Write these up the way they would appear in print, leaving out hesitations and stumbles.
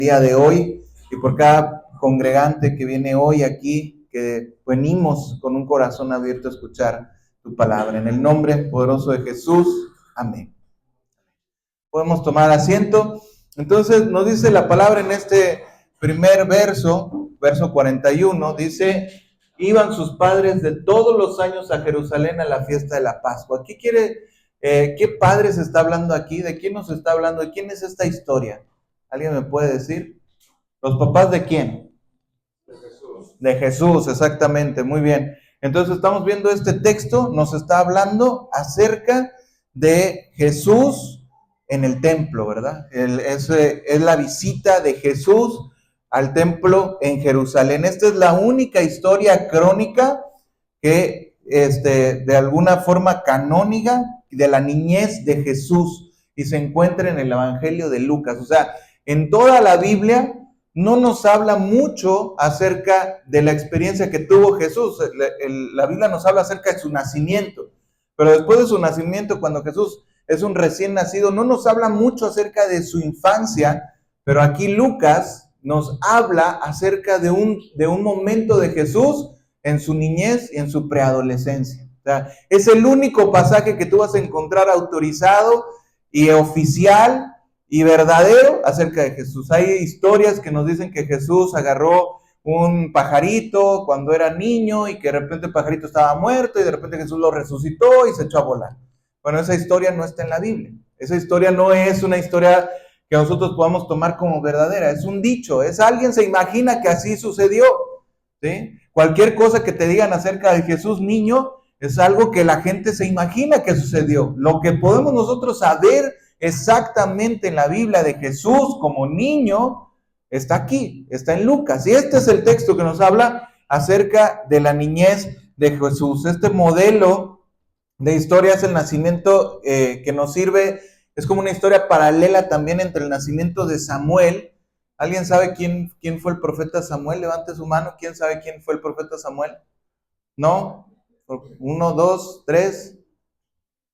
día de hoy y por cada congregante que viene hoy aquí, que venimos con un corazón abierto a escuchar tu palabra. En el nombre poderoso de Jesús, amén. Podemos tomar asiento. Entonces nos dice la palabra en este primer verso, verso 41, dice: iban sus padres de todos los años a Jerusalén a la fiesta de la Pascua. ¿Qué padres está hablando aquí? ¿De quién nos está hablando? ¿De quién es esta historia? ¿Alguien me puede decir? ¿Los papás de quién? De Jesús. De Jesús, exactamente, muy bien. Entonces estamos viendo este texto, nos está hablando acerca de Jesús en el templo, ¿verdad? Es la visita de Jesús al templo en Jerusalén. Esta es la única historia crónica que de alguna forma canónica de la niñez de Jesús y se encuentra en el Evangelio de Lucas. O sea, en toda la Biblia no nos habla mucho acerca de la experiencia que tuvo Jesús. La Biblia nos habla acerca de su nacimiento, pero después de su nacimiento, cuando Jesús es un recién nacido, no nos habla mucho acerca de su infancia, pero aquí Lucas nos habla acerca de un momento de Jesús en su niñez y en su preadolescencia. O sea, es el único pasaje que tú vas a encontrar autorizado y oficial y verdadero acerca de Jesús. Hay historias que nos dicen que Jesús agarró un pajarito cuando era niño y que de repente el pajarito estaba muerto y de repente Jesús lo resucitó y se echó a volar. Bueno, esa historia no está en la Biblia. Esa historia no es una historia que nosotros podamos tomar como verdadera. Es un dicho, alguien se imagina que así sucedió, ¿sí? Cualquier cosa que te digan acerca de Jesús niño es algo que la gente se imagina que sucedió. Lo que podemos nosotros saber exactamente en la Biblia de Jesús como niño está aquí, está en Lucas. Y este es el texto que nos habla acerca de la niñez de Jesús. Este modelo de historia es el nacimiento que nos sirve, es como una historia paralela también entre el nacimiento de Samuel. ¿Alguien sabe quién fue el profeta Samuel? Levante su mano. ¿Quién sabe quién fue el profeta Samuel? ¿No? 1, 2, 3.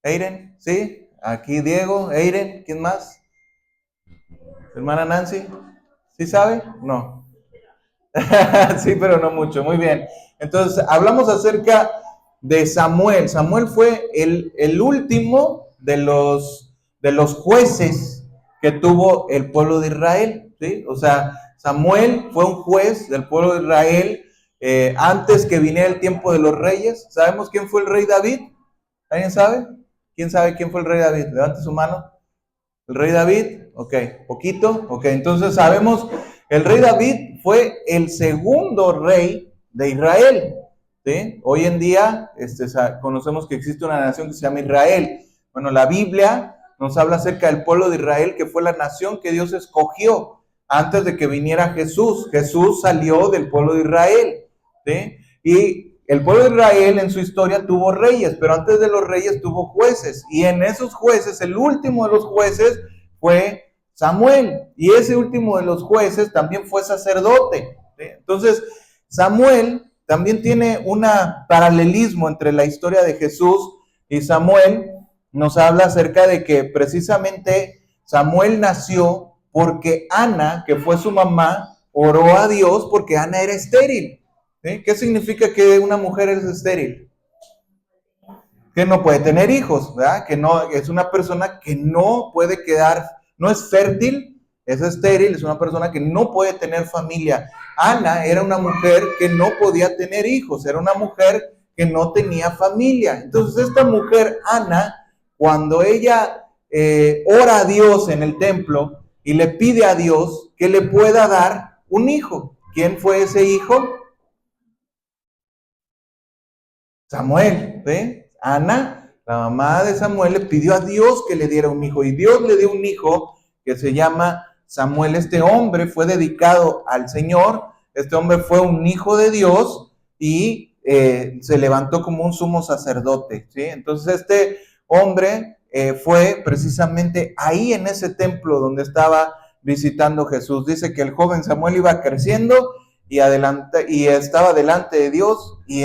¿Eiren? ¿Sí? Aquí Diego, Eiren, ¿quién más? ¿Hermana Nancy? ¿Sí sabe? No. Sí, pero no mucho, muy bien. Entonces, hablamos acerca de Samuel. Samuel fue el último de los jueces que tuvo el pueblo de Israel, ¿sí? O sea, Samuel fue un juez del pueblo de Israel antes que viniera el tiempo de los reyes. ¿Sabemos quién fue el rey David? ¿Alguien sabe? ¿Quién sabe quién fue el rey David? Levante su mano. ¿El rey David? Ok, poquito. Ok, entonces sabemos, el rey David fue el segundo rey de Israel, ¿sí? Hoy en día conocemos que existe una nación que se llama Israel. Bueno, la Biblia nos habla acerca del pueblo de Israel, que fue la nación que Dios escogió antes de que viniera Jesús. Jesús salió del pueblo de Israel, ¿sí? Y el pueblo de Israel en su historia tuvo reyes, pero antes de los reyes tuvo jueces. Y en esos jueces, el último de los jueces fue Samuel. Y ese último de los jueces también fue sacerdote, ¿sí? Entonces, Samuel también tiene un paralelismo entre la historia de Jesús y Samuel. Nos habla acerca de que precisamente Samuel nació porque Ana, que fue su mamá, oró a Dios porque Ana era estéril. ¿Sí? ¿Qué significa que una mujer es estéril? Que no puede tener hijos, ¿verdad? Que no, es una persona que no puede no es fértil, es estéril, es una persona que no puede tener familia. Ana era una mujer que no podía tener hijos, era una mujer que no tenía familia. Entonces esta mujer, Ana, cuando ella ora a Dios en el templo y le pide a Dios que le pueda dar un hijo. ¿Quién fue ese hijo? Samuel, ¿sí? Ana, la mamá de Samuel, le pidió a Dios que le diera un hijo y Dios le dio un hijo que se llama Samuel. Este hombre fue dedicado al Señor, este hombre fue un hijo de Dios y se levantó como un sumo sacerdote, ¿sí? Entonces este hombre fue precisamente ahí en ese templo donde estaba visitando Jesús. Dice que el joven Samuel iba creciendo y estaba delante de Dios y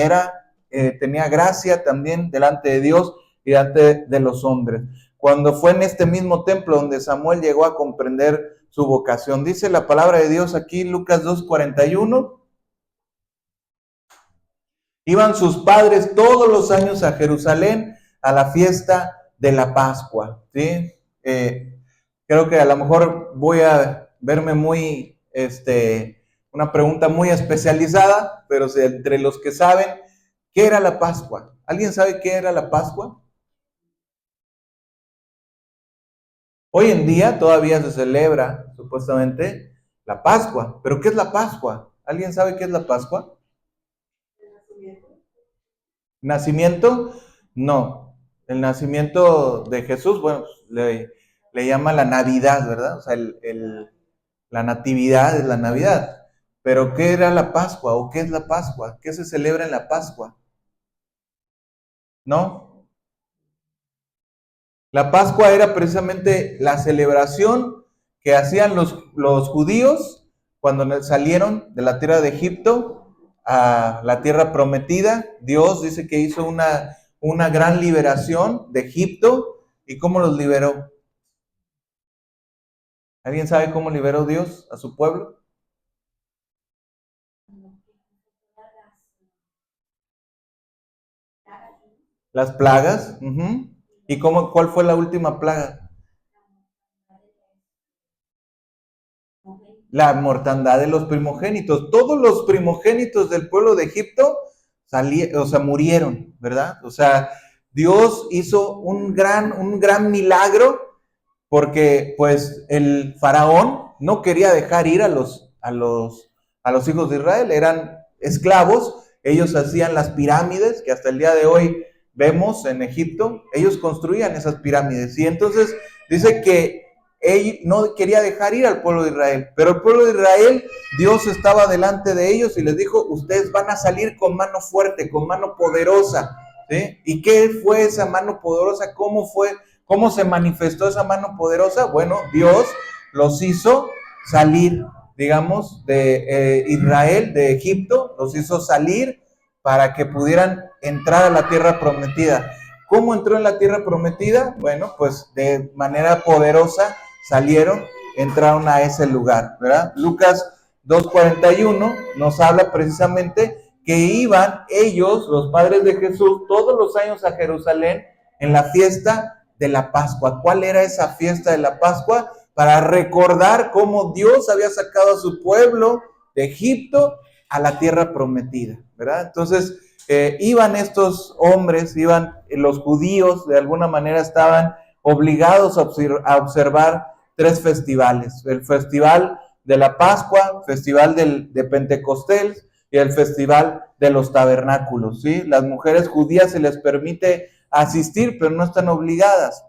tenía gracia también delante de Dios y delante de los hombres. Cuando fue en este mismo templo donde Samuel llegó a comprender su vocación. Dice la palabra de Dios aquí, Lucas 2:41. Iban sus padres todos los años a Jerusalén a la fiesta de la Pascua, ¿sí? Creo que a lo mejor voy a verme muy, una pregunta muy especializada, pero entre los que saben, ¿qué era la Pascua? ¿Alguien sabe qué era la Pascua? Hoy en día todavía se celebra, supuestamente, la Pascua. ¿Pero qué es la Pascua? ¿Alguien sabe qué es la Pascua? ¿Nacimiento? No. El nacimiento de Jesús, bueno, le llama la Navidad, ¿verdad? O sea, la natividad es la Navidad. Pero ¿qué era la Pascua o qué es la Pascua? ¿Qué se celebra en la Pascua? ¿No? La Pascua era precisamente la celebración que hacían los judíos cuando salieron de la tierra de Egipto a la tierra prometida. Dios dice que hizo una gran liberación de Egipto. ¿Y cómo los liberó? ¿Alguien sabe cómo liberó Dios a su pueblo? Las plagas. ¿Y cuál fue la última plaga? La mortandad de los primogénitos. Todos los primogénitos del pueblo de Egipto murieron, ¿verdad? O sea, Dios hizo un gran milagro porque pues el faraón no quería dejar ir a los hijos de Israel, eran esclavos, ellos hacían las pirámides que hasta el día de hoy vemos en Egipto, ellos construían esas pirámides y entonces dice que él no quería dejar ir al pueblo de Israel, pero el pueblo de Israel, Dios estaba delante de ellos y les dijo, ustedes van a salir con mano fuerte, con mano poderosa, ¿sí? ¿Y qué fue esa mano poderosa? ¿Cómo se manifestó esa mano poderosa? Bueno, Dios los hizo salir, digamos, de Israel, de Egipto, los hizo salir para que pudieran entrar a la tierra prometida. ¿Cómo entró en la tierra prometida? Bueno, pues de manera poderosa salieron, entraron a ese lugar, ¿verdad? Lucas 2:41 nos habla precisamente que iban ellos, los padres de Jesús, todos los años a Jerusalén en la fiesta de la Pascua. ¿Cuál era esa fiesta de la Pascua? Para recordar cómo Dios había sacado a su pueblo de Egipto a la tierra prometida, ¿verdad? Entonces, iban estos hombres, iban los judíos, de alguna manera estaban obligados a observar 3 festivales: el festival de la Pascua, festival de Pentecostés y el festival de los tabernáculos, ¿sí? Las mujeres judías se les permite asistir, pero no están obligadas.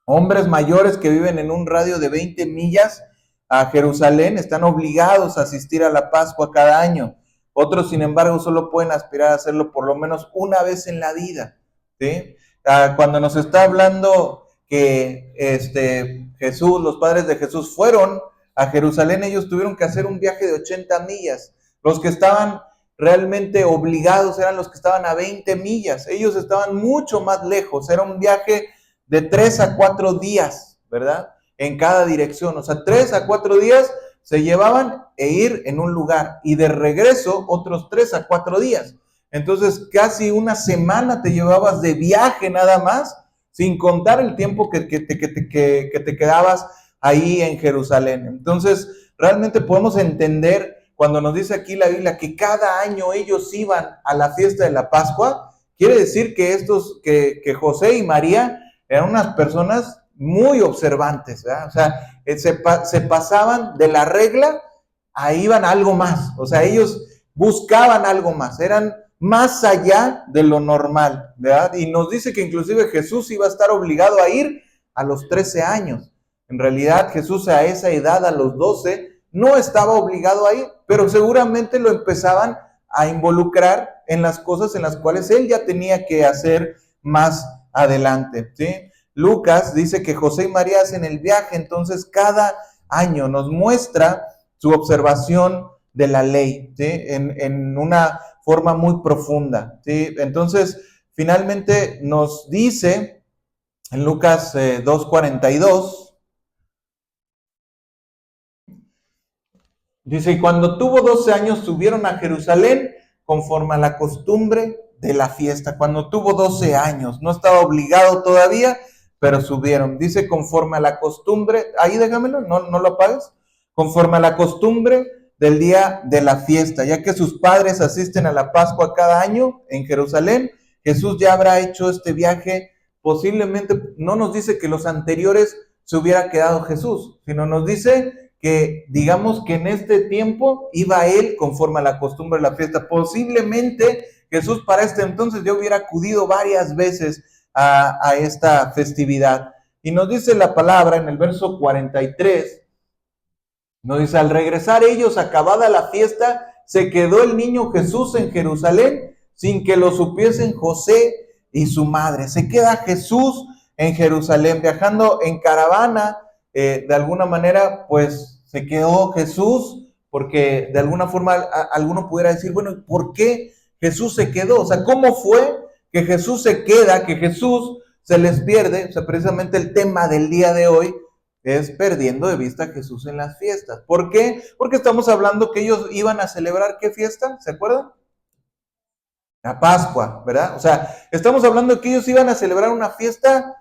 Hombres mayores que viven en un radio de 20 millas a Jerusalén están obligados a asistir a la Pascua cada año. Otros, sin embargo, solo pueden aspirar a hacerlo por lo menos una vez en la vida, ¿sí? Cuando nos está hablando que Jesús, los padres de Jesús fueron a Jerusalén, ellos tuvieron que hacer un viaje de 80 millas. Los que estaban realmente obligados eran los que estaban a 20 millas. Ellos estaban mucho más lejos. Era un viaje de 3 a 4 días, ¿verdad? En cada dirección. O sea, 3 a 4 días se llevaban ir en un lugar y de regreso otros 3 a 4 días. Entonces, casi una semana te llevabas de viaje nada más, sin contar el tiempo que te quedabas ahí en Jerusalén. Entonces, realmente podemos entender cuando nos dice aquí la Biblia que cada año ellos iban a la fiesta de la Pascua, quiere decir que José y María eran unas personas muy observantes, ¿verdad? O sea, se pasaban de la regla a iban a algo más. O sea, ellos buscaban algo más, eran más allá de lo normal, ¿verdad? Y nos dice que inclusive Jesús iba a estar obligado a ir a los 13 años. En realidad, Jesús a esa edad, a los 12, no estaba obligado a ir, pero seguramente lo empezaban a involucrar en las cosas en las cuales él ya tenía que hacer más adelante, ¿sí? Lucas dice que José y María hacen el viaje, entonces cada año nos muestra su observación de la ley, ¿sí? En una forma muy profunda, ¿sí? Entonces, finalmente nos dice en Lucas 2:42, Dice, y cuando tuvo 12 años subieron a Jerusalén conforme a la costumbre de la fiesta. Cuando tuvo 12 años, no estaba obligado todavía, pero subieron. Dice, conforme a la costumbre, ahí déjamelo, no lo apagues. Conforme a la costumbre del día de la fiesta, ya que sus padres asisten a la Pascua cada año en Jerusalén, Jesús ya habrá hecho este viaje. Posiblemente no nos dice que los anteriores se hubiera quedado Jesús, sino nos dice que digamos que en este tiempo iba él conforme a la costumbre de la fiesta. Posiblemente Jesús para este entonces ya hubiera acudido varias veces a esta festividad. Y nos dice la palabra en el verso 43, nos dice, al regresar ellos, acabada la fiesta, se quedó el niño Jesús en Jerusalén sin que lo supiesen José y su madre. Se queda Jesús en Jerusalén, viajando en caravana, de alguna manera, pues se quedó Jesús, porque de alguna forma alguno pudiera decir, bueno, ¿por qué Jesús se quedó? O sea, ¿cómo fue que Jesús se queda, que Jesús se les pierde? O sea, precisamente el tema del día de hoy es perdiendo de vista a Jesús en las fiestas. ¿Por qué? Porque estamos hablando que ellos iban a celebrar, ¿qué fiesta? ¿Se acuerdan? La Pascua, ¿verdad? O sea, estamos hablando de que ellos iban a celebrar una fiesta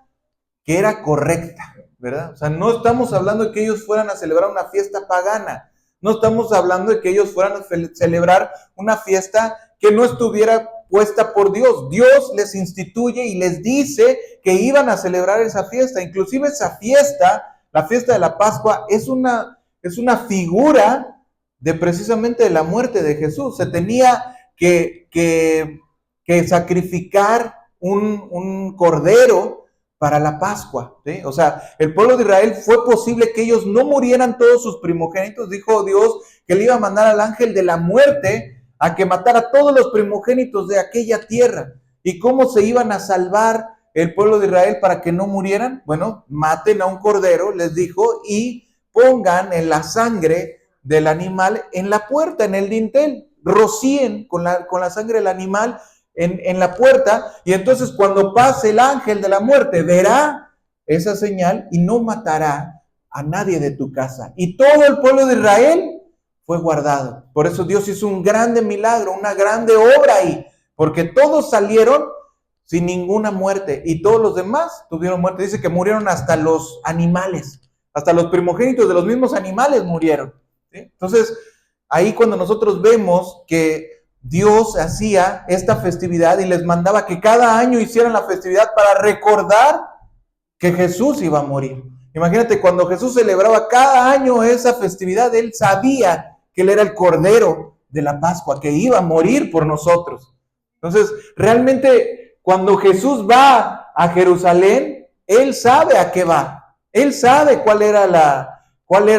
que era correcta, ¿verdad? O sea, no estamos hablando de que ellos fueran a celebrar una fiesta pagana, no estamos hablando de que ellos fueran a celebrar una fiesta que no estuviera puesta por Dios. Dios les instituye y les dice que iban a celebrar esa fiesta. Inclusive esa fiesta, la fiesta de la Pascua, es una figura de precisamente de la muerte de Jesús. Se tenía que sacrificar un cordero para la Pascua, ¿sí? O sea, el pueblo de Israel fue posible que ellos no murieran todos sus primogénitos. Dijo Dios que le iba a mandar al ángel de la muerte a que matara todos los primogénitos de aquella tierra. ¿Y cómo se iban a salvar el pueblo de Israel para que no murieran? Bueno, maten a un cordero, les dijo, y pongan en la sangre del animal en la puerta, en el dintel. Rocíen con la sangre del animal en la puerta, y entonces cuando pase el ángel de la muerte, verá esa señal y no matará a nadie de tu casa. Y todo el pueblo de Israel fue guardado. Por eso Dios hizo un grande milagro, una grande obra ahí, porque todos salieron sin ninguna muerte y todos los demás tuvieron muerte. Dice que murieron hasta los animales, hasta los primogénitos de los mismos animales murieron, ¿sí? Entonces, ahí cuando nosotros vemos que Dios hacía esta festividad y les mandaba que cada año hicieran la festividad para recordar que Jesús iba a morir. Imagínate, cuando Jesús celebraba cada año esa festividad, él sabía que él era el Cordero de la Pascua, que iba a morir por nosotros. Entonces, realmente, cuando Jesús va a Jerusalén, él sabe a qué va. Él sabe cuál era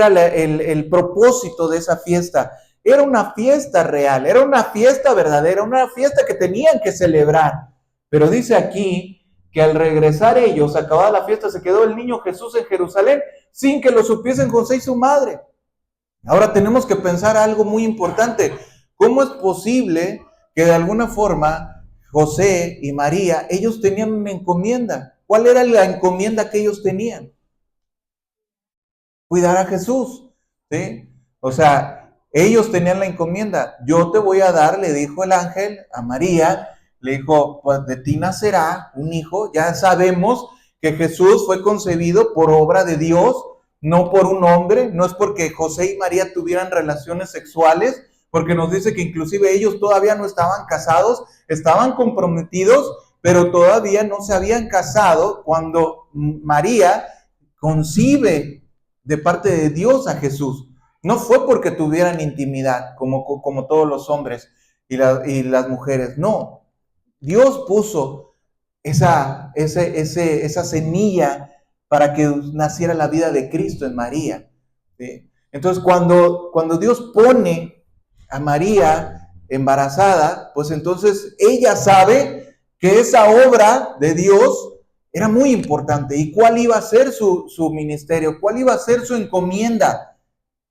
el propósito de esa fiesta. Era una fiesta real, era una fiesta verdadera, una fiesta que tenían que celebrar. Pero dice aquí que al regresar ellos, acabada la fiesta, se quedó el niño Jesús en Jerusalén sin que lo supiesen José y su madre. Ahora tenemos que pensar algo muy importante. ¿Cómo es posible que de alguna forma José y María, ellos tenían una encomienda? ¿Cuál era la encomienda que ellos tenían? Cuidar a Jesús, ¿sí? O sea, ellos tenían la encomienda. Yo te voy a dar, le dijo el ángel a María, le dijo, pues de ti nacerá un hijo. Ya sabemos que Jesús fue concebido por obra de Dios, no por un hombre. No es porque José y María tuvieran relaciones sexuales, porque nos dice que inclusive ellos todavía no estaban casados, estaban comprometidos, pero todavía no se habían casado cuando María concibe de parte de Dios a Jesús. No fue porque tuvieran intimidad como todos los hombres y las mujeres. No, Dios puso esa semilla para que naciera la vida de Cristo en María, ¿sí? Entonces, cuando Dios pone a María embarazada, pues entonces ella sabe que esa obra de Dios era muy importante. ¿Y cuál iba a ser su ministerio? ¿Cuál iba a ser su encomienda?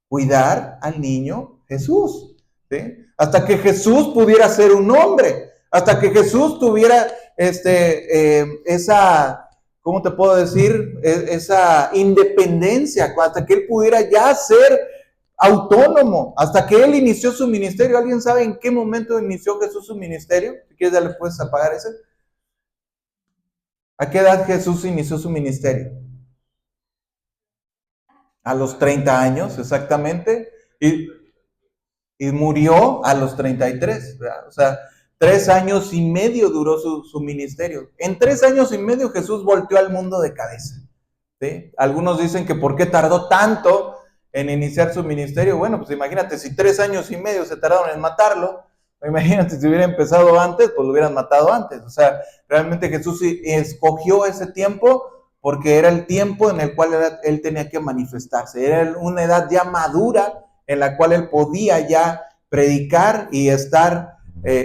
Cuidar al niño Jesús, ¿sí? Hasta que Jesús pudiera ser un hombre, hasta que Jesús tuviera esa, ¿cómo te puedo decir? Esa independencia, hasta que él pudiera ya ser autónomo, hasta que él inició su ministerio. ¿Alguien sabe en qué momento inició Jesús su ministerio? Si quieres, ya le puedes apagar ese. ¿A qué edad Jesús inició su ministerio? A los 30 años, exactamente. Y murió a los 33, ¿verdad? O sea, 3 años y medio duró su ministerio. En 3 años y medio Jesús volteó al mundo de cabeza. ¿Sí? Algunos dicen que ¿por qué tardó tanto en iniciar su ministerio? Bueno, pues imagínate, si 3 años y medio se tardaron en matarlo, imagínate si hubiera empezado antes, pues lo hubieran matado antes. O sea, realmente Jesús escogió ese tiempo porque era el tiempo en el cual él tenía que manifestarse. Era una edad ya madura en la cual él podía ya predicar y estar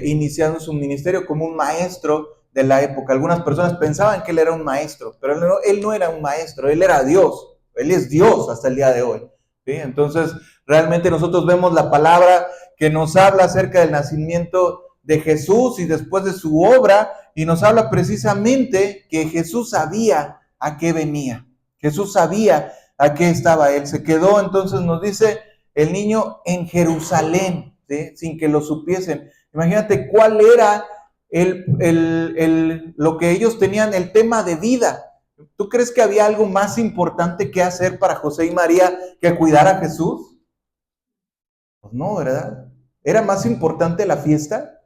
iniciando su ministerio como un maestro de la época. Algunas personas pensaban que él era un maestro, pero él no era un maestro, él era Dios. Él es Dios hasta el día de hoy. ¿Sí? Entonces, realmente nosotros vemos la palabra que nos habla acerca del nacimiento de Jesús y después de su obra, y nos habla precisamente que Jesús sabía a qué venía. Jesús sabía a qué estaba él. Se quedó, entonces nos dice, el niño en Jerusalén, ¿sí? Sin que lo supiesen. Imagínate cuál era lo que ellos tenían, el tema de vida. ¿Tú crees que había algo más importante que hacer para José y María que cuidar a Jesús? Pues no, ¿verdad? ¿Era más importante la fiesta?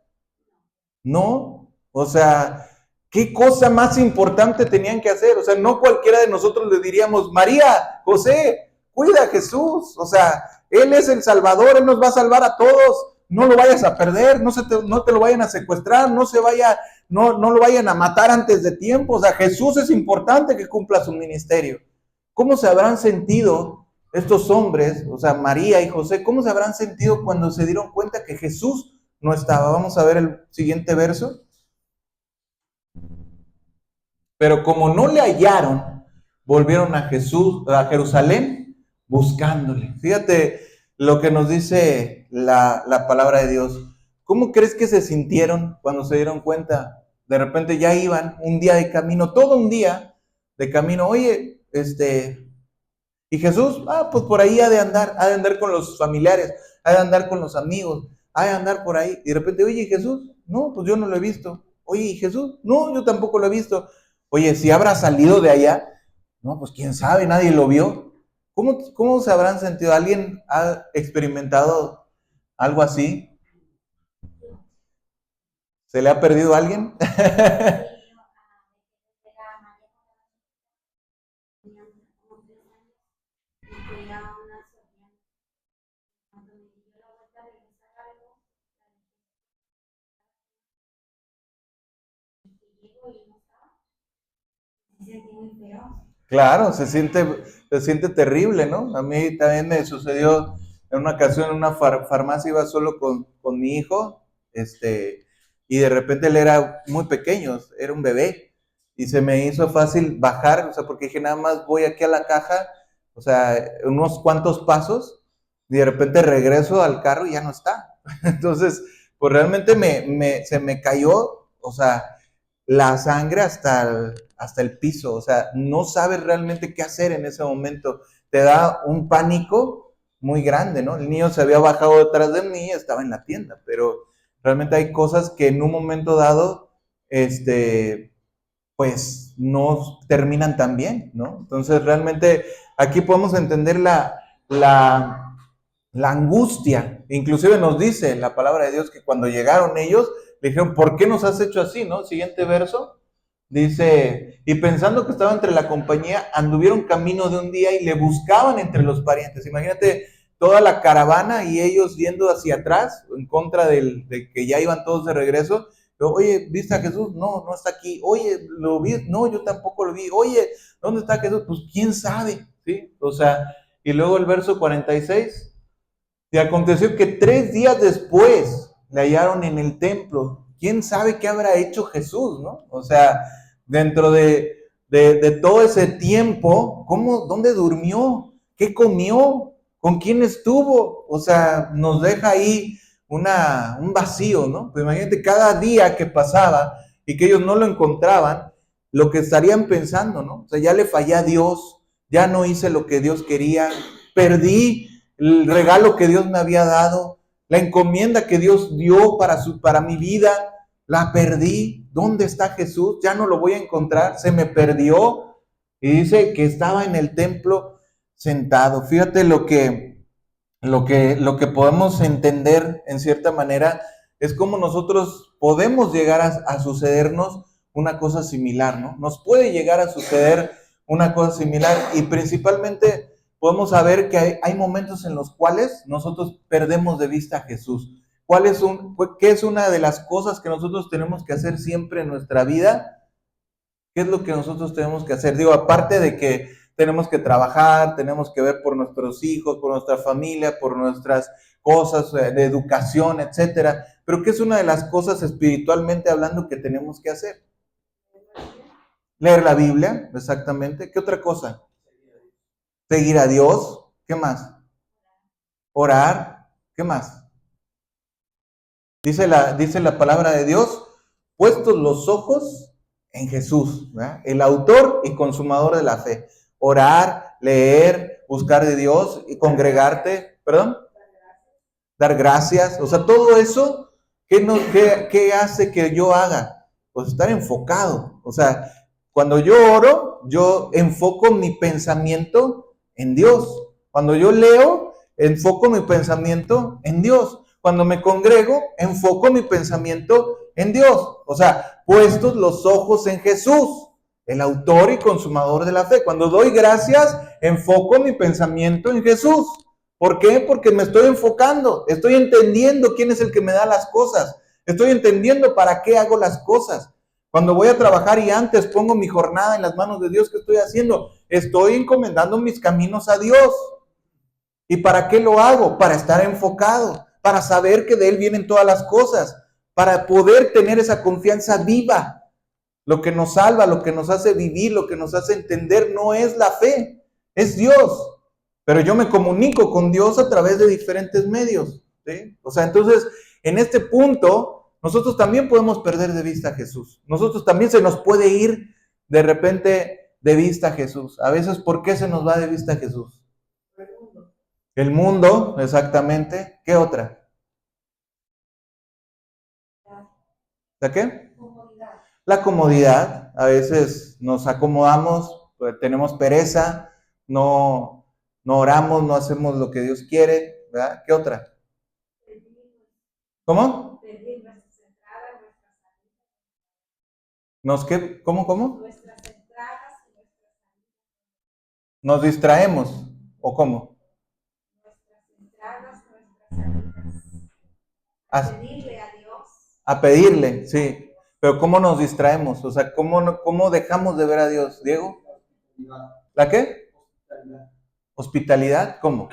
No. O sea, ¿qué cosa más importante tenían que hacer? O sea, no cualquiera de nosotros le diríamos, María, José, cuida a Jesús. O sea, Él es el Salvador, Él nos va a salvar a todos. No lo vayas a perder, no te lo vayan a secuestrar, no lo vayan a matar antes de tiempo. O sea, Jesús es importante que cumpla su ministerio. ¿Cómo se habrán sentido estos hombres, o sea, María y José, cómo se habrán sentido cuando se dieron cuenta que Jesús no estaba? Vamos a ver el siguiente verso. Pero como no le hallaron, volvieron a Jerusalén, buscándole. Fíjate lo que nos dice la palabra de Dios. ¿Cómo crees que se sintieron cuando se dieron cuenta? De repente ya iban un día de camino, todo un día de camino. Oye, y Jesús, pues por ahí ha de andar con los familiares, ha de andar con los amigos, ha de andar por ahí. Y de repente, oye, Jesús, no, pues yo no lo he visto. Oye, Jesús, no, yo tampoco lo he visto. Oye, si habrá salido de allá, no, pues quién sabe, nadie lo vio. ¿Cómo se habrán sentido? ¿Alguien ha experimentado algo así? ¿Se le ha perdido a alguien? Claro, se siente terrible, ¿no? A mí también me sucedió en una ocasión en una farmacia, iba solo con mi hijo, y de repente él era muy pequeño, era un bebé, y se me hizo fácil bajar, o sea, porque dije, nada más voy aquí a la caja, o sea, unos cuantos pasos, y de repente regreso al carro y ya no está. Entonces, pues realmente se me cayó, o sea, la sangre hasta el piso. O sea, no sabes realmente qué hacer en ese momento. Te da un pánico muy grande, ¿no? El niño se había bajado detrás de mí, estaba en la tienda, pero realmente hay cosas que en un momento dado, pues no terminan tan bien, ¿no? Entonces realmente aquí podemos entender la angustia. Inclusive nos dice la palabra de Dios que cuando llegaron ellos, le dijeron, ¿por qué nos has hecho así? ¿No? Siguiente verso. Dice, y pensando que estaba entre la compañía, anduvieron camino de un día y le buscaban entre los parientes. Imagínate toda la caravana y ellos yendo hacia atrás, en contra de que ya iban todos de regreso. Pero, oye, ¿viste a Jesús? No, no está aquí. Oye, ¿lo vi? No, yo tampoco lo vi. Oye, ¿dónde está Jesús? Pues, ¿quién sabe? ¿Sí? O sea, y luego el verso 46. Y aconteció que 3 días después le hallaron en el templo. ¿Quién sabe qué habrá hecho Jesús, no? O sea, dentro de todo ese tiempo, ¿dónde durmió? ¿Qué comió? ¿Con quién estuvo? O sea, nos deja ahí un vacío, ¿no? Pues imagínate cada día que pasaba y que ellos no lo encontraban, lo que estarían pensando, ¿no? O sea, ya le fallé a Dios, ya no hice lo que Dios quería, perdí el regalo que Dios me había dado, la encomienda que Dios dio para mi vida, la perdí. ¿Dónde está Jesús? Ya no lo voy a encontrar, se me perdió. Y dice que estaba en el templo sentado. Fíjate lo que podemos entender en cierta manera es cómo nosotros podemos llegar a sucedernos una cosa similar, ¿no? Nos puede llegar a suceder una cosa similar y principalmente podemos saber que hay momentos en los cuales nosotros perdemos de vista a Jesús. ¿Qué es una de las cosas que nosotros tenemos que hacer siempre en nuestra vida? ¿Qué es lo que nosotros tenemos que hacer? Digo, aparte de que tenemos que trabajar, tenemos que ver por nuestros hijos, por nuestra familia, por nuestras cosas de educación, etcétera. Pero ¿qué es una de las cosas espiritualmente hablando que tenemos que hacer? Leer la Biblia, exactamente. ¿Qué otra cosa? Seguir a Dios. ¿Qué más? Orar. ¿Qué más? Dice la palabra de Dios, puestos los ojos en Jesús, ¿verdad? El autor y consumador de la fe. Orar, leer, buscar de Dios y congregarte, ¿perdón? Dar gracias. O sea, todo eso, ¿qué hace que yo haga? Pues estar enfocado. O sea, cuando yo oro, yo enfoco mi pensamiento en Dios. Cuando yo leo, enfoco mi pensamiento en Dios. Cuando me congrego, enfoco mi pensamiento en Dios. O sea, puestos los ojos en Jesús, el autor y consumador de la fe. Cuando doy gracias, enfoco mi pensamiento en Jesús. ¿Por qué? Porque me estoy enfocando, estoy entendiendo quién es el que me da las cosas, estoy entendiendo para qué hago las cosas. Cuando voy a trabajar y antes pongo mi jornada en las manos de Dios, ¿qué estoy haciendo? Estoy encomendando mis caminos a Dios. ¿Y para qué lo hago? Para estar enfocado, para saber que de Él vienen todas las cosas, para poder tener esa confianza viva. Lo que nos salva, lo que nos hace vivir, lo que nos hace entender no es la fe, es Dios. Pero yo me comunico con Dios a través de diferentes medios, ¿sí? O sea, entonces, en este punto, nosotros también podemos perder de vista a Jesús. Nosotros también se nos puede ir de repente de vista a Jesús. A veces, ¿por qué se nos va de vista a Jesús? El mundo, exactamente. ¿Qué otra? ¿La qué? La comodidad. A veces nos acomodamos, pues, tenemos pereza, no oramos, no hacemos lo que Dios quiere, ¿verdad? ¿Qué otra? ¿Cómo? ¿Cómo? Nos distraemos, ¿o cómo? A pedirle, sí. Pero ¿cómo nos distraemos? O sea, ¿cómo dejamos de ver a Dios, Diego? ¿La qué? Hospitalidad, ¿cómo?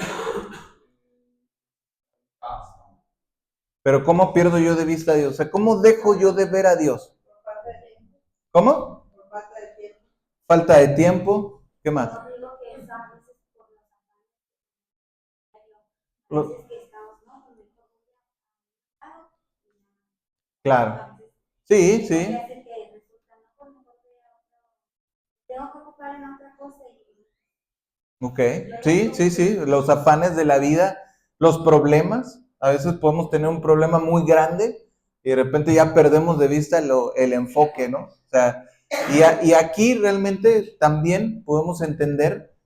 Pero ¿cómo pierdo yo de vista a Dios? O sea, ¿cómo dejo yo de ver a Dios? ¿Cómo? Falta de tiempo. ¿Qué más? Claro. Sí, sí. Ok, sí, sí, sí. Los afanes de la vida, los problemas. A veces podemos tener un problema muy grande y de repente ya perdemos de vista el enfoque, ¿no? O sea, y aquí realmente también podemos entender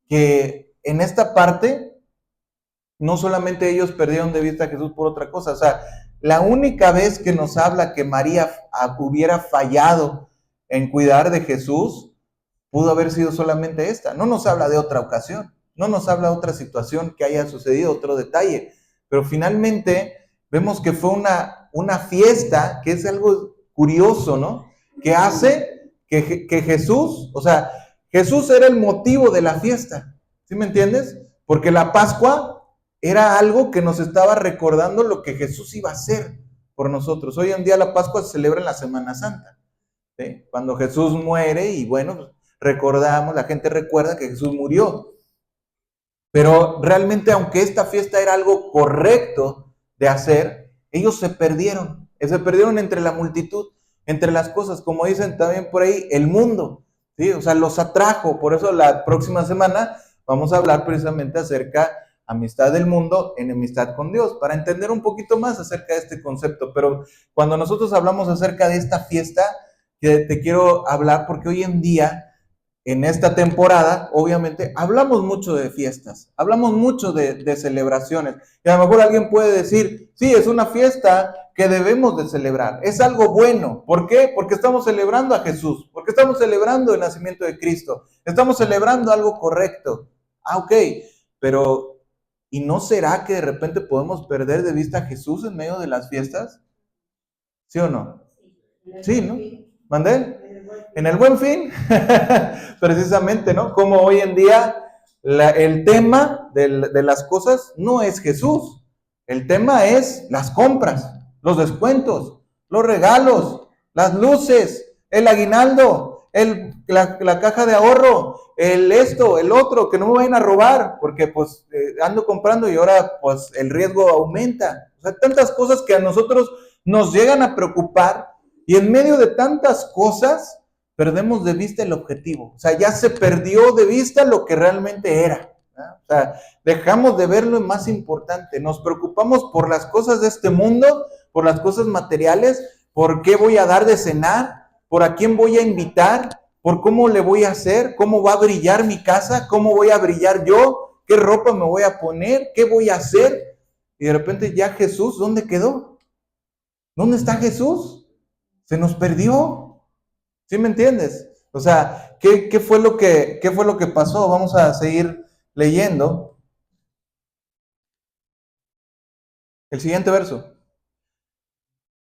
que en esta parte no solamente ellos perdieron de vista a Jesús por otra cosa, o sea, la única vez que nos habla que María hubiera fallado en cuidar de Jesús, pudo haber sido solamente esta. No nos habla de otra ocasión, no nos habla de otra situación que haya sucedido, otro detalle, pero finalmente vemos que fue una fiesta, que es algo curioso, ¿no? Que hace que Jesús, o sea, Jesús era el motivo de la fiesta, ¿sí me entiendes? Porque la Pascua era algo que nos estaba recordando lo que Jesús iba a hacer por nosotros. Hoy en día la Pascua se celebra en la Semana Santa, ¿sí? Cuando Jesús muere y bueno, recordamos, la gente recuerda que Jesús murió. Pero realmente, aunque esta fiesta era algo correcto de hacer, ellos se perdieron entre la multitud, entre las cosas, como dicen también por ahí, el mundo, ¿sí? O sea, los atrajo. Por eso la próxima semana vamos a hablar precisamente acerca amistad del mundo, enemistad con Dios, para entender un poquito más acerca de este concepto. Pero cuando nosotros hablamos acerca de esta fiesta, que te quiero hablar porque hoy en día, en esta temporada, obviamente, hablamos mucho de fiestas, hablamos mucho de celebraciones. Y a lo mejor alguien puede decir, sí, es una fiesta que debemos de celebrar, es algo bueno. ¿Por qué? Porque estamos celebrando a Jesús, porque estamos celebrando el nacimiento de Cristo, estamos celebrando algo correcto. Ah, ok, pero ¿y no será que de repente podemos perder de vista a Jesús en medio de las fiestas? ¿Sí o no? Sí, ¿no? ¿Mandé? En el Buen Fin, precisamente, ¿no? Como hoy en día el tema de las cosas no es Jesús, el tema es las compras, los descuentos, los regalos, las luces, el aguinaldo, la caja de ahorro, el esto, el otro, que no me vayan a robar, porque pues ando comprando y ahora pues el riesgo aumenta. O sea, tantas cosas que a nosotros nos llegan a preocupar y en medio de tantas cosas perdemos de vista el objetivo. O sea, ya se perdió de vista lo que realmente era, ¿no? O sea, dejamos de ver lo más importante. Nos preocupamos por las cosas de este mundo, por las cosas materiales, por qué voy a dar de cenar, por a quién voy a invitar, por cómo le voy a hacer, cómo va a brillar mi casa, cómo voy a brillar yo, qué ropa me voy a poner, qué voy a hacer. Y de repente ya Jesús, ¿dónde quedó? ¿Dónde está Jesús? Se nos perdió. ¿Sí me entiendes? O sea, ¿qué fue lo que pasó? Vamos a seguir leyendo. El siguiente verso,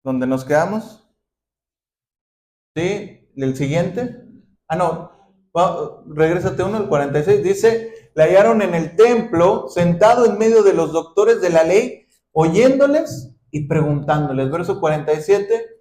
donde nos quedamos. ¿Sí? El siguiente. Ah, no. Regrésate uno, el 46. Dice, le hallaron en el templo, sentado en medio de los doctores de la ley, oyéndoles y preguntándoles. Verso 47.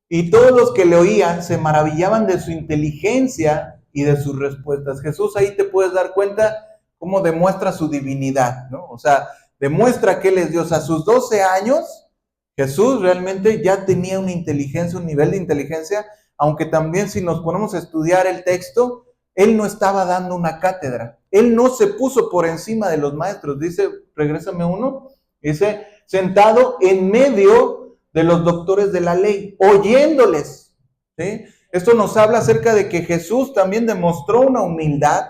Y todos los que le oían se maravillaban de su inteligencia y de sus respuestas. Jesús, ahí te puedes dar cuenta cómo demuestra su divinidad, ¿no? O sea, demuestra que Él es Dios. A sus 12 años, Jesús realmente ya tenía una inteligencia, un nivel de inteligencia, aunque también si nos ponemos a estudiar el texto, Él no estaba dando una cátedra. Él no se puso por encima de los maestros. Dice, regrésame uno, dice, sentado en medio de los doctores de la ley, oyéndoles, ¿sí? Esto nos habla acerca de que Jesús también demostró una humildad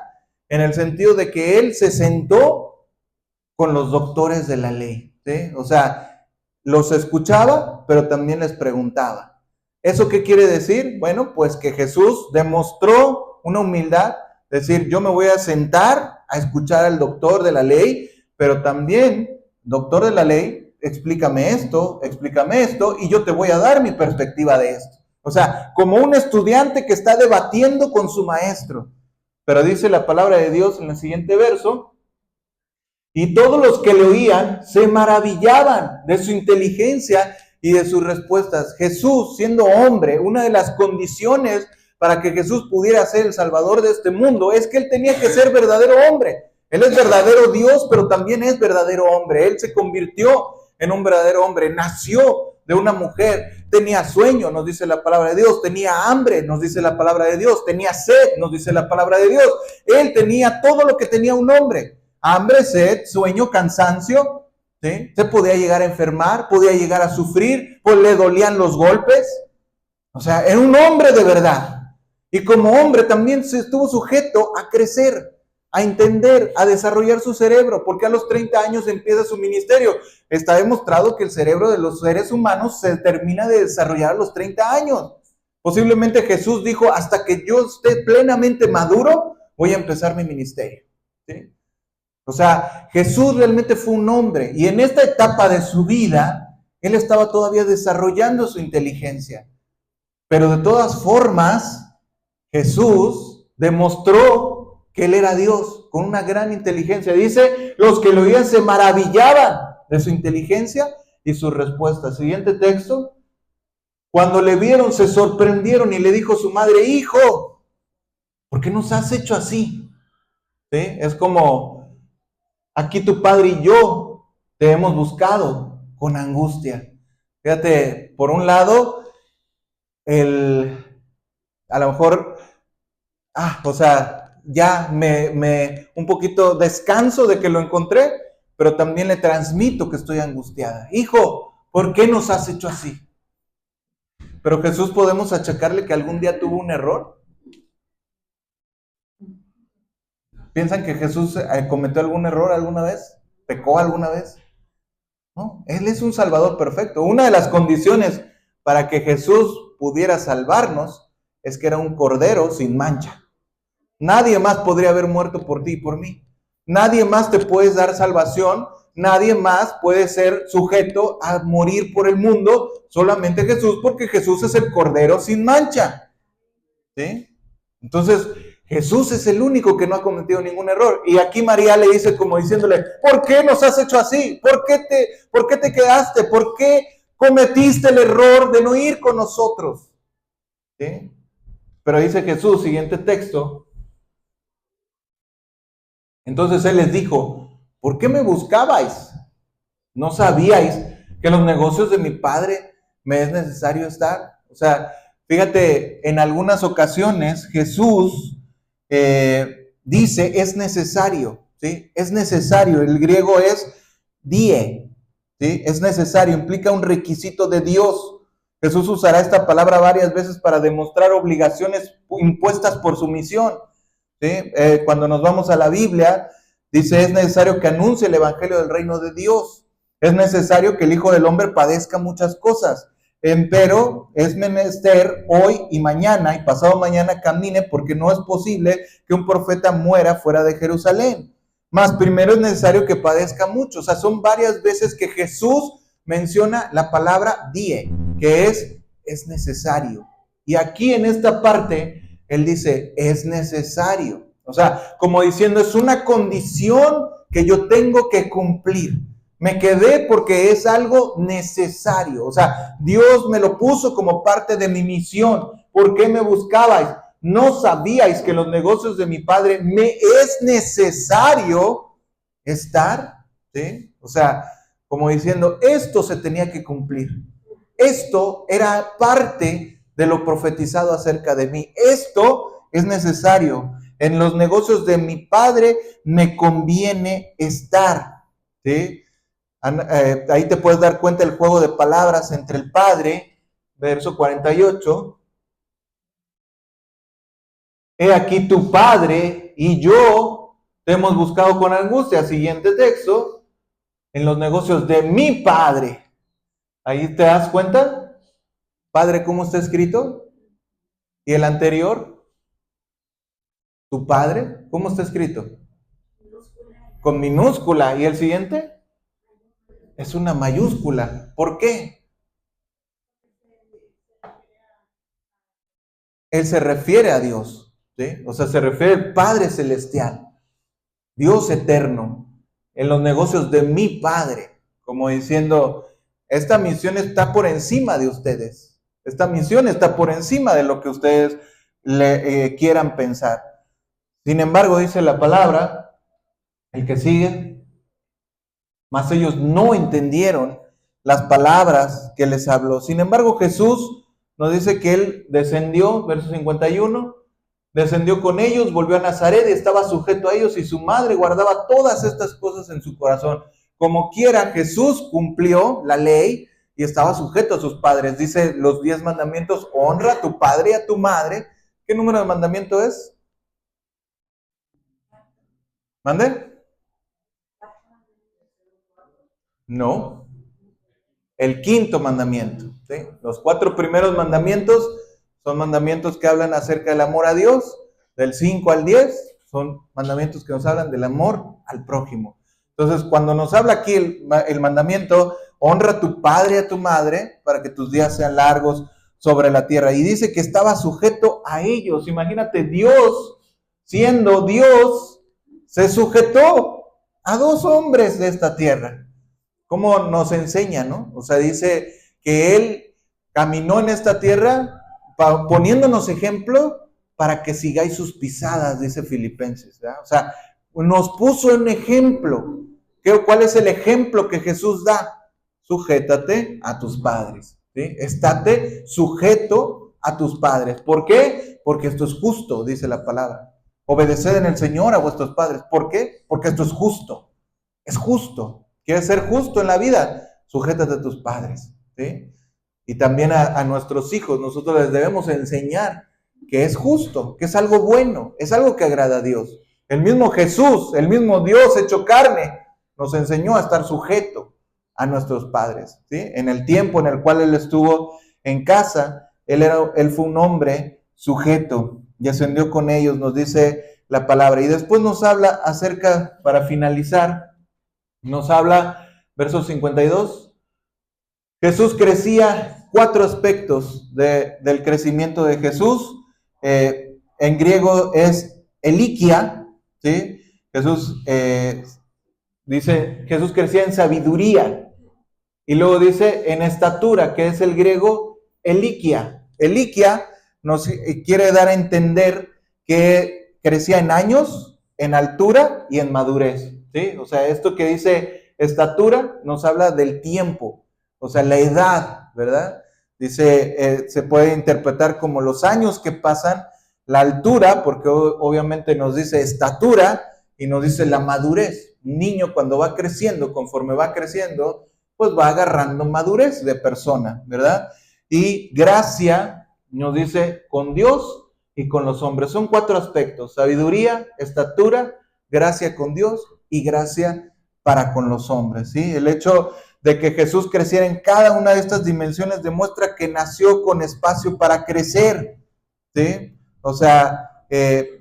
en el sentido de que Él se sentó con los doctores de la ley, ¿sí? O sea, los escuchaba, pero también les preguntaba. ¿Eso qué quiere decir? Bueno, pues que Jesús demostró una humildad, decir, yo me voy a sentar a escuchar al doctor de la ley, pero también, doctor de la ley, explícame esto, y yo te voy a dar mi perspectiva de esto. O sea, como un estudiante que está debatiendo con su maestro. Pero dice la palabra de Dios en el siguiente verso, y todos los que le oían se maravillaban de su inteligencia y de sus respuestas. Jesús, siendo hombre, una de las condiciones para que Jesús pudiera ser el Salvador de este mundo es que Él tenía que ser verdadero hombre. Él es verdadero Dios, pero también es verdadero hombre. Él se convirtió en un verdadero hombre, nació de una mujer, tenía sueño, nos dice la palabra de Dios, tenía hambre, nos dice la palabra de Dios, tenía sed, nos dice la palabra de Dios. Él tenía todo lo que tenía un hombre: hambre, sed, sueño, cansancio, ¿sí? Se podía llegar a enfermar, podía llegar a sufrir, pues le dolían los golpes. O sea, era un hombre de verdad. Y como hombre también se estuvo sujeto a crecer, a entender, a desarrollar su cerebro, porque a los 30 años empieza su ministerio. Está demostrado que el cerebro de los seres humanos se termina de desarrollar a los 30 años. Posiblemente Jesús dijo, hasta que yo esté plenamente maduro, voy a empezar mi ministerio, ¿sí? O sea, Jesús realmente fue un hombre, y en esta etapa de su vida, Él estaba todavía desarrollando su inteligencia. Pero de todas formas, Jesús demostró que Él era Dios con una gran inteligencia. Dice, los que lo oían se maravillaban de su inteligencia y sus respuestas. Siguiente texto. Cuando le vieron, se sorprendieron y le dijo su madre, hijo, ¿por qué nos has hecho así? ¿Sí? Es como, aquí tu padre y yo te hemos buscado con angustia. Fíjate, por un lado, a lo mejor, o sea, ya un poquito descanso de que lo encontré, pero también le transmito que estoy angustiada. Hijo, ¿por qué nos has hecho así? Pero Jesús, ¿podemos achacarle que algún día tuvo un error? ¿Piensan que Jesús cometió algún error alguna vez? ¿Pecó alguna vez? No, Él es un Salvador perfecto. Una de las condiciones para que Jesús pudiera salvarnos es que era un cordero sin mancha. Nadie más podría haber muerto por ti y por mí. Nadie más te puede dar salvación. Nadie más puede ser sujeto a morir por el mundo. Solamente Jesús, porque Jesús es el cordero sin mancha. ¿Sí? Entonces, Jesús es el único que no ha cometido ningún error. Y aquí María le dice como diciéndole, ¿por qué nos has hecho así? ¿Por qué te quedaste? ¿Por qué cometiste el error de no ir con nosotros? ¿Sí? Pero dice Jesús, siguiente texto. Entonces Él les dijo, ¿por qué me buscabais? ¿No sabíais que en los negocios de mi Padre me es necesario estar? O sea, fíjate, en algunas ocasiones Jesús dice es necesario, ¿sí? Es necesario, el griego es die, ¿sí? Es necesario, implica un requisito de Dios. Jesús usará esta palabra varias veces para demostrar obligaciones impuestas por su misión, ¿sí? Cuando nos vamos a la Biblia, dice es necesario que anuncie el evangelio del reino de Dios. Es necesario que el Hijo del Hombre padezca muchas cosas, pero es menester hoy y mañana y pasado mañana camine, porque no es posible que un profeta muera fuera de Jerusalén. Más primero es necesario que padezca mucho. O sea, son varias veces que Jesús menciona la palabra die, que es necesario. Y aquí en esta parte, Él dice, es necesario. O sea, como diciendo, es una condición que yo tengo que cumplir. Me quedé porque es algo necesario. O sea, Dios me lo puso como parte de mi misión. ¿Por qué me buscabais? ¿No sabíais que en los negocios de mi Padre me es necesario estar? ¿Sí? O sea, como diciendo, esto se tenía que cumplir. Esto era parte de lo profetizado acerca de mí. Esto es necesario. En los negocios de mi Padre me conviene estar. ¿Sí? Ahí te puedes dar cuenta del juego de palabras entre el Padre, verso 48. He aquí tu Padre y yo te hemos buscado con angustia. Siguiente texto, en los negocios de mi Padre. Ahí te das cuenta, Padre, ¿cómo está escrito? Y el anterior, tu Padre, ¿cómo está escrito? Con minúscula. ¿Y el siguiente? Es una mayúscula. ¿Por qué? Él se refiere a Dios, ¿sí? O sea, se refiere al Padre Celestial, Dios eterno, en los negocios de mi Padre, como diciendo, esta misión está por encima de ustedes, esta misión está por encima de lo que ustedes quieran pensar. Sin embargo, dice la palabra, el que sigue, mas ellos no entendieron las palabras que les habló. Sin embargo, Jesús nos dice que Él descendió, verso 51, descendió con ellos, volvió a Nazaret y estaba sujeto a ellos y su madre guardaba todas estas cosas en su corazón. Como quiera, Jesús cumplió la ley y estaba sujeto a sus padres. Dice los 10 mandamientos, honra a tu padre y a tu madre. ¿Qué número de mandamiento es? ¿Mande? No. El quinto mandamiento, ¿sí? Los 4 primeros mandamientos son mandamientos que hablan acerca del amor a Dios. Del 5 al 10 son mandamientos que nos hablan del amor al prójimo. Entonces, cuando nos habla aquí el mandamiento, honra a tu padre y a tu madre para que tus días sean largos sobre la tierra. Y dice que estaba sujeto a ellos. Imagínate, Dios, siendo Dios, se sujetó a 2 hombres de esta tierra. ¿Cómo nos enseña, no? O sea, dice que Él caminó en esta tierra poniéndonos ejemplo para que sigáis sus pisadas, dice Filipenses, ¿verdad? O sea, nos puso un ejemplo. ¿Cuál es el ejemplo que Jesús da? Sujétate a tus padres, ¿sí? Estate sujeto a tus padres. ¿Por qué? Porque esto es justo, dice la palabra. Obedeced en el Señor a vuestros padres. ¿Por qué? Porque esto es justo. es justo. ¿Quieres ser justo en la vida? Sujétate a tus padres, ¿sí? Y también a nuestros hijos, nosotros les debemos enseñar que es justo, que es algo bueno, es algo que agrada a Dios. El mismo Jesús, el mismo Dios hecho carne, nos enseñó a estar sujeto a nuestros padres, ¿sí? En el tiempo en el cual Él estuvo en casa, Él fue un hombre sujeto y ascendió con ellos, nos dice la palabra. Y después nos habla acerca, para finalizar, nos habla, verso 52, Jesús crecía, 4 aspectos del crecimiento de Jesús. En griego es elikia, ¿sí? Jesús dice, Jesús crecía en sabiduría. Y luego dice en estatura, que es el griego elikia. Elikia nos quiere dar a entender que crecía en años, en altura y en madurez, ¿sí? O sea, esto que dice estatura nos habla del tiempo, o sea, la edad, ¿verdad? Dice, se puede interpretar como los años que pasan, la altura, porque obviamente nos dice estatura y nos dice la madurez. Un niño cuando va creciendo, conforme va creciendo, pues va agarrando madurez de persona, ¿verdad? Y gracia nos dice con Dios y con los hombres. Son 4 aspectos: sabiduría, estatura, gracia con Dios y gracia para con los hombres, ¿sí? El hecho de que Jesús creciera en cada una de estas dimensiones demuestra que nació con espacio para crecer, ¿sí? O sea,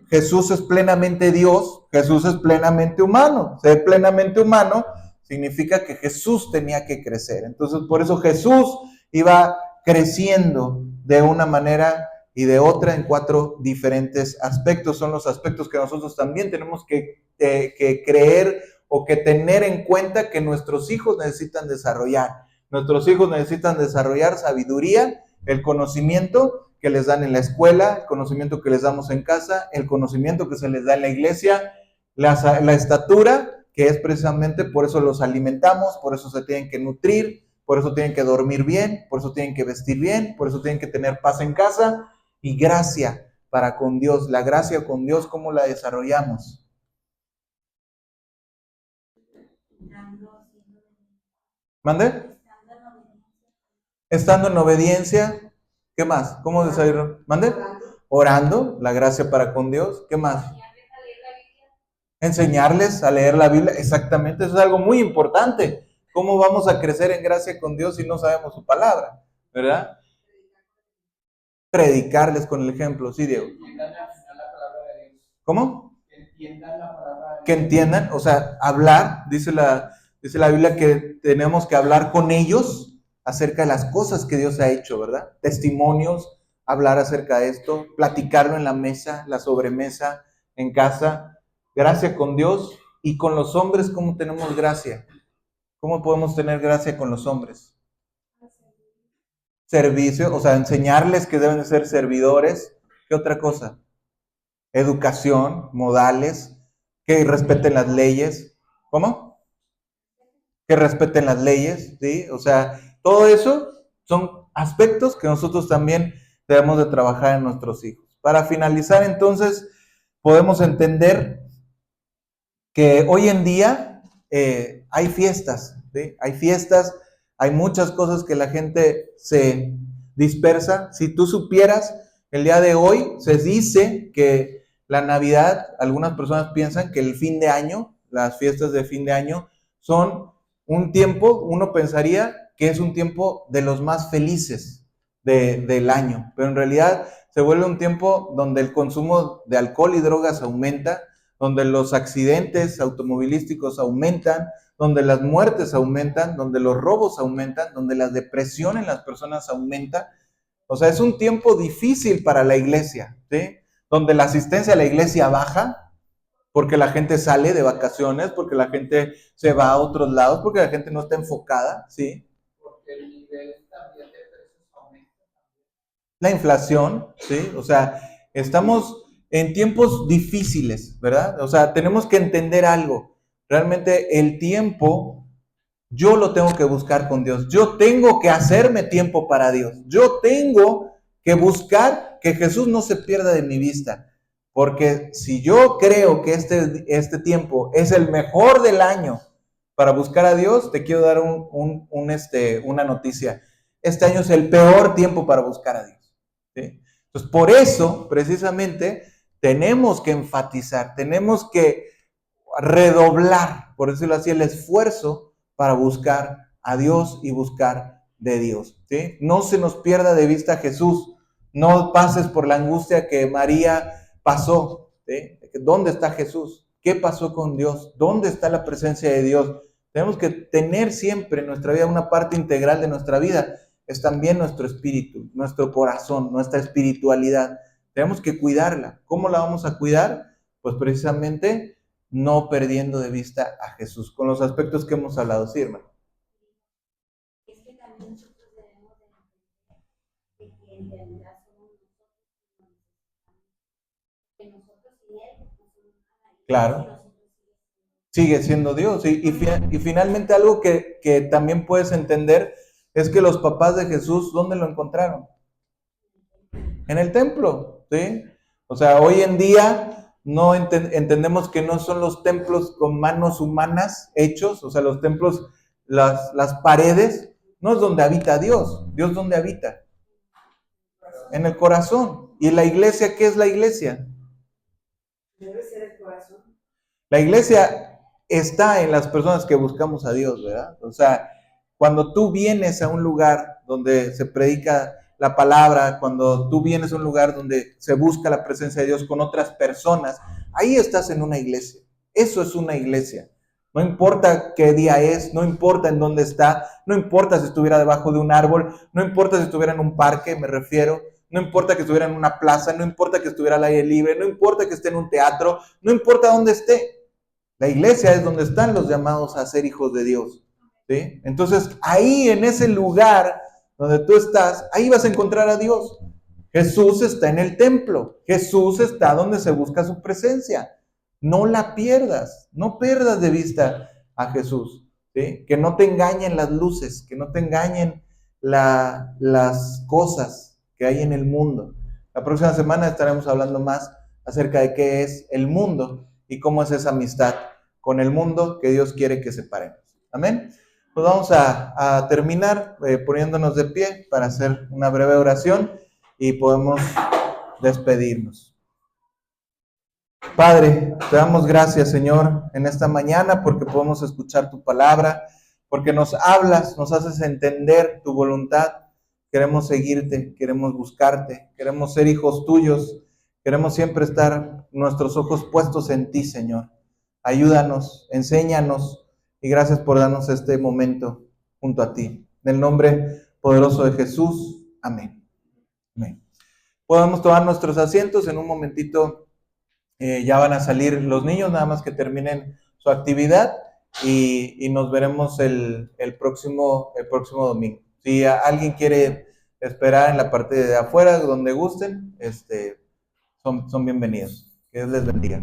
Jesús es plenamente Dios, Jesús es plenamente humano. Ser plenamente humano significa que Jesús tenía que crecer. Entonces, por eso Jesús iba creciendo de una manera y de otra en 4 diferentes aspectos. Son los aspectos que nosotros también tenemos que creer o que tener en cuenta que nuestros hijos necesitan desarrollar. Nuestros hijos necesitan desarrollar sabiduría, el conocimiento que les dan en la escuela, el conocimiento que les damos en casa, el conocimiento que se les da en la iglesia, la estatura, que es precisamente por eso los alimentamos, por eso se tienen que nutrir, por eso tienen que dormir bien, por eso tienen que vestir bien, por eso tienen que tener paz en casa, y gracia para con Dios. La gracia con Dios, ¿cómo la desarrollamos? ¿Mande? Estando en obediencia. ¿Qué más? ¿Cómo desarrollar? ¿Mande? Orando, la gracia para con Dios. ¿Qué más? Enseñarles a leer la Biblia. Exactamente, eso es algo muy importante. ¿Cómo vamos a crecer en gracia con Dios si no sabemos su palabra? ¿Verdad? Predicarles con el ejemplo. Sí, Diego. ¿Cómo? Que entiendan, o sea, hablar, dice la Biblia que tenemos que hablar con ellos acerca de las cosas que Dios ha hecho, ¿verdad? Testimonios, hablar acerca de esto, platicarlo en la mesa, la sobremesa, en casa, gracia con Dios y con los hombres. ¿Cómo tenemos gracia? ¿Cómo podemos tener gracia con los hombres? Servicio, o sea, enseñarles que deben de ser servidores. ¿Qué otra cosa? Educación, modales, que respeten las leyes. ¿Cómo? Que respeten las leyes, ¿sí? O sea, todo eso son aspectos que nosotros también debemos de trabajar en nuestros hijos. Para finalizar, entonces, podemos entender que hoy en día hay fiestas, ¿sí? Hay fiestas, hay muchas cosas que la gente se dispersa. Si tú supieras, el día de hoy se dice que la Navidad, algunas personas piensan que el fin de año, las fiestas de fin de año, son un tiempo, uno pensaría que es un tiempo de los más felices del año, pero en realidad se vuelve un tiempo donde el consumo de alcohol y drogas aumenta, donde los accidentes automovilísticos aumentan, donde las muertes aumentan, donde los robos aumentan, donde la depresión en las personas aumenta. O sea, es un tiempo difícil para la iglesia, ¿sí? Donde la asistencia a la iglesia baja, porque la gente sale de vacaciones, porque la gente se va a otros lados, porque la gente no está enfocada, ¿sí? Porque el nivel también de precios aumenta. La inflación, ¿sí? O sea, estamos en tiempos difíciles, ¿verdad? O sea, tenemos que entender algo. Realmente el tiempo, yo lo tengo que buscar con Dios. Yo tengo que hacerme tiempo para Dios. Yo tengo que buscar que Jesús no se pierda de mi vista. Porque si yo creo que este tiempo es el mejor del año, para buscar a Dios, te quiero dar una noticia. Este año es el peor tiempo para buscar a Dios. ¿Sí? Entonces, por eso, precisamente, tenemos que enfatizar, tenemos que redoblar, por decirlo así, el esfuerzo para buscar a Dios y buscar de Dios. ¿Sí? No se nos pierda de vista Jesús. No pases por la angustia que María pasó. ¿Sí? ¿Dónde está Jesús? ¿Qué pasó con Dios? ¿Dónde está la presencia de Dios? Tenemos que tener siempre en nuestra vida una parte integral de nuestra vida. Es también nuestro espíritu, nuestro corazón, nuestra espiritualidad. Tenemos que cuidarla. ¿Cómo la vamos a cuidar? Pues precisamente no perdiendo de vista a Jesús, con los aspectos que hemos hablado. Sí, hermano. Es que también nosotros debemos de que en realidad somos nosotros que nosotros y Él no somos nada. Claro. Sigue siendo Dios. Y finalmente algo que también puedes entender es que los papás de Jesús, ¿dónde lo encontraron? En el templo, ¿sí? O sea, hoy en día no entendemos que no son los templos con manos humanas hechos, o sea, los templos, las paredes, no es donde habita Dios. ¿Dios dónde habita? En el corazón. ¿Y la iglesia qué es la iglesia? Debe ser el corazón. La iglesia está en las personas que buscamos a Dios, ¿verdad? O sea, cuando tú vienes a un lugar donde se predica la palabra, cuando tú vienes a un lugar donde se busca la presencia de Dios con otras personas, ahí estás en una iglesia. Eso es una iglesia. No importa qué día es, no importa en dónde está, no importa si estuviera debajo de un árbol, no importa si estuviera en un parque, me refiero, no importa que estuviera en una plaza, no importa que estuviera al aire libre, no importa que esté en un teatro, no importa dónde esté. La iglesia es donde están los llamados a ser hijos de Dios. ¿Sí? Entonces, ahí en ese lugar donde tú estás, ahí vas a encontrar a Dios. Jesús está en el templo. Jesús está donde se busca su presencia. No la pierdas. No pierdas de vista a Jesús. ¿Sí? Que no te engañen las luces, que no te engañen las cosas que hay en el mundo. La próxima semana estaremos hablando más acerca de qué es el mundo y cómo es esa amistad con el mundo que Dios quiere que separemos. Amén. Pues vamos a terminar poniéndonos de pie para hacer una breve oración y podemos despedirnos. Padre, te damos gracias, Señor, en esta mañana porque podemos escuchar tu palabra, porque nos hablas, nos haces entender tu voluntad. Queremos seguirte, queremos buscarte, queremos ser hijos tuyos, queremos siempre estar nuestros ojos puestos en ti, Señor. Ayúdanos, enséñanos y gracias por darnos este momento junto a ti. En el nombre poderoso de Jesús, amén. Amén. Podemos tomar nuestros asientos en un momentito. Ya van a salir los niños, nada más que terminen su actividad y nos veremos el próximo domingo. Si alguien quiere esperar en la parte de afuera, donde gusten, son bienvenidos. Que Dios les bendiga.